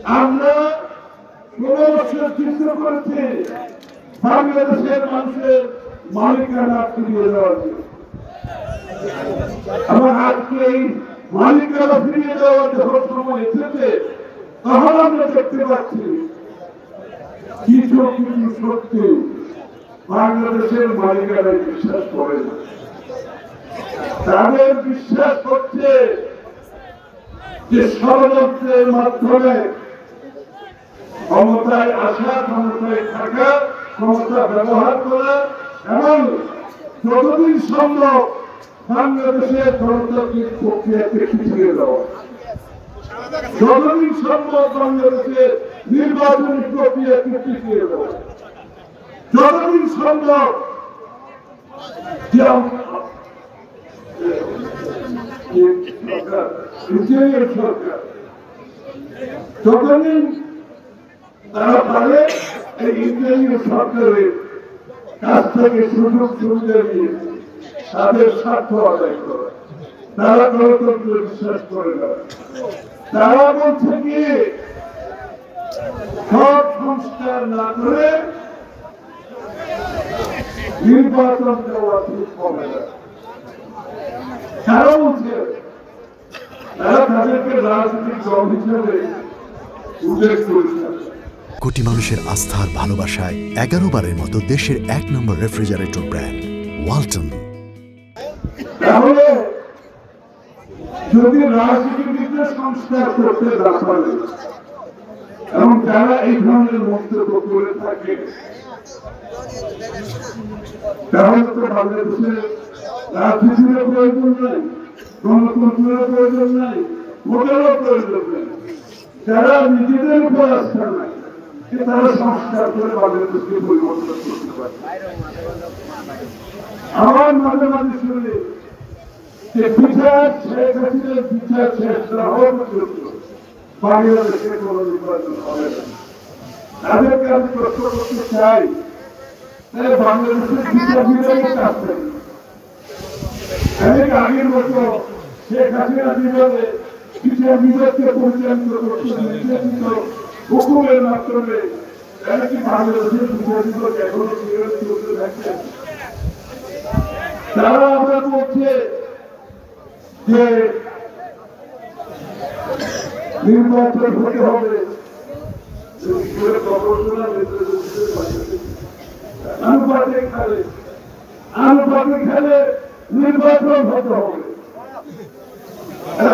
আমরা ১৫ বছর যুদ্ধ করেছি বাংলাদেশের মানুষের মালিকানা ফিরিয়ে দেওয়ার জন্য। এবং আজকে এই মালিকানা ফিরিয়ে দেওয়ার যখন সময় এসেছে তখন আমরা দেখতে পাচ্ছি কিছু কিছু শক্তি বাংলাদেশের মালিকানায় বিশ্বাস করে না। তাদের বিশ্বাস করছে যে ষড়যন্ত্রের মাধ্যমে ক্ষমতায় আসা, ক্ষমতায় থাকা, ক্ষমতা ব্যবহার করা এবং যতদিন সম্ভব বাংলাদেশের গণতান্ত্রিক প্রক্রিয়াকে পিছিয়ে দেওয়া, যতদিন সম্ভব বাংলাদেশের নির্বাচনী প্রক্রিয়াকে পিছিয়ে দেওয়া, যতদিন সম্ভব সরকার যতদিন তারা পারে এই ইন্টারভিউ সরকারের কাছ থেকে সুযোগ সুবিধা নিয়ে তাদের স্বার্থ আদায় করে। তারা গণতন্ত্রে বিশ্বাস করে না। তারা বলছে কি সব সংস্কার না করে নির্বাচন দেওয়া ঠিক হবে না। তারা বলছে তারা তাদেরকে রাজনৈতিক দল হিসেবে উল্লেখ করেছে। কোটি মানুষের আস্থার ভালোবাসায় 11 বারের মতো দেশের 1 নম্বর রেফ্রিজারেটর ব্র্যান্ড ওয়ালটন। তাহলে যদি রাজনীতিতে সংস্কার করতে না পারে এবং যারা এই ধরনের মন্তব্য করে থাকে তাহলে তো বাংলাদেশের রাজনীতির প্রয়োজন নাই, গণতন্ত্রের প্রয়োজন নাই, ভোটেরও প্রয়োজন নেই। যারা নিজেদের উপর আস্থা নাই তারা সংস্কার করে বাংলাদেশকে পরিবর্তন করতে পারে। আমার মাঝে মাঝে শুনে যে বিচার শেখ হাসিনার বিচার শেষ না হওয়া পর্যন্ত বাংলাদেশে কোন নির্বাচন হবে না। তাদেরকে আমি প্রশ্ন করতে চাই, বাংলাদেশের বিচার বিভাগের কাছ থেকে আগের মতো শেখ হাসিনা বিভাগে বিচার বিভাগকে পরিচালিত করতে নির্দেশিত হুকুমের মাধ্যমে তারা কি বাংলাদেশের বিচার বিভাগ এখনো চলতে থাকছে? তারা আমরা বলছে যে নির্বাচন হতে হবে, আনুপাতিক খেলে নির্বাচন হতে হবে।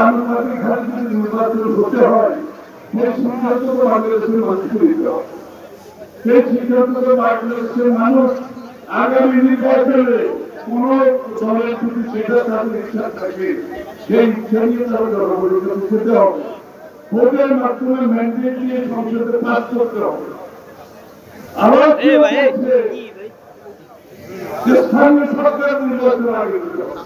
আনুপাতিক খেলে যদি নির্বাচন হতে হয় সেই সিদ্ধান্ত তো বাংলাদেশের মানুষকে নিতে হবে। সেই সিদ্ধান্ত তো বাংলাদেশের মানুষ আগামী নির্বাচনে কোন দলের যদি সেটা তাদের ইচ্ছা থাকে সেই ইচ্ছা নিয়ে তারা জনগণের কাছে যেতে হবে। ভোটের মাধ্যমে ম্যান্ডেট দিয়ে সংসদে পাস করতে হবে। আবার স্থানীয় সরকার নির্বাচন আগে দিতে হবে।